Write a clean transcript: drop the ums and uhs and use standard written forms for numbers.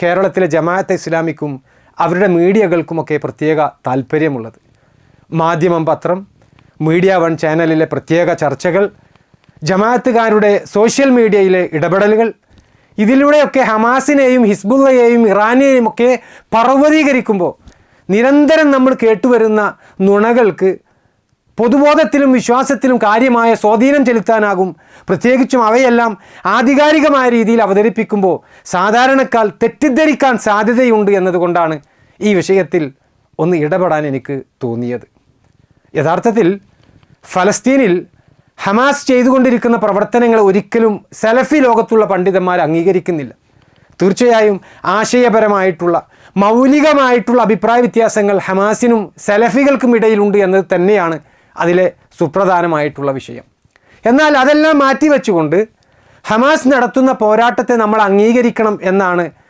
കേരളത്തിലെ ജമാഅത്തെ ഇസ്ലാമിക്കും അവരുടെ മീഡിയകൾക്കുമൊക്കെ പ്രത്യേക താല്പര്യമുള്ളത്. മാധ്യമം പത്രം, മീഡിയ വൺ ചാനലിലെ പ്രത്യേക ചർച്ചകൾ, ജമാഅത്തുകാരുടെ സോഷ്യൽ മീഡിയയിലെ ഇടപെടലുകൾ, ഇതിലൂടെയൊക്കെ ഹമാസിനെയും ഹിസ്ബുള്ളയെയും ഇറാനെയും ഒക്കെ പർവ്വതീകരിക്കുമ്പോൾ നിരന്തരം നമ്മൾ കേട്ടുവരുന്ന നുണകൾക്ക് പൊതുബോധത്തിലും വിശ്വാസത്തിലും കാര്യമായ സ്വാധീനം ചെലുത്താനാകും. പ്രത്യേകിച്ചും അവയെല്ലാം ആധികാരികമായ രീതിയിൽ അവതരിപ്പിക്കുമ്പോൾ സാധാരണക്കാർ തെറ്റിദ്ധരിക്കാൻ സാധ്യതയുണ്ട് എന്നതുകൊണ്ടാണ് ഈ വിഷയത്തിൽ ഒന്ന് ഇടപെടാൻ എനിക്ക് തോന്നിയത്. യഥാർത്ഥത്തിൽ ഫലസ്തീനിൽ ഹമാസ് ചെയ്തുകൊണ്ടിരിക്കുന്ന പ്രവർത്തനങ്ങൾ ഒരിക്കലും സലഫി ലോകത്തുള്ള പണ്ഡിതന്മാർ അംഗീകരിക്കുന്നില്ല. തീർച്ചയായും ആശയപരമായിട്ടുള്ള മൗലികമായിട്ടുള്ള അഭിപ്രായ വ്യത്യാസങ്ങൾ ഹമാസിനും സലഫികൾക്കും ഇടയിലുണ്ട് എന്നത് തന്നെയാണ് അതിലെ സുപ്രധാനമായിട്ടുള്ള വിഷയം. എന്നാൽ അതെല്ലാം മാറ്റിവെച്ചുകൊണ്ട് ഹമാസ് നടത്തുന്ന പോരാട്ടത്തെ നമ്മൾ അംഗീകരിക്കണം എന്നാണ്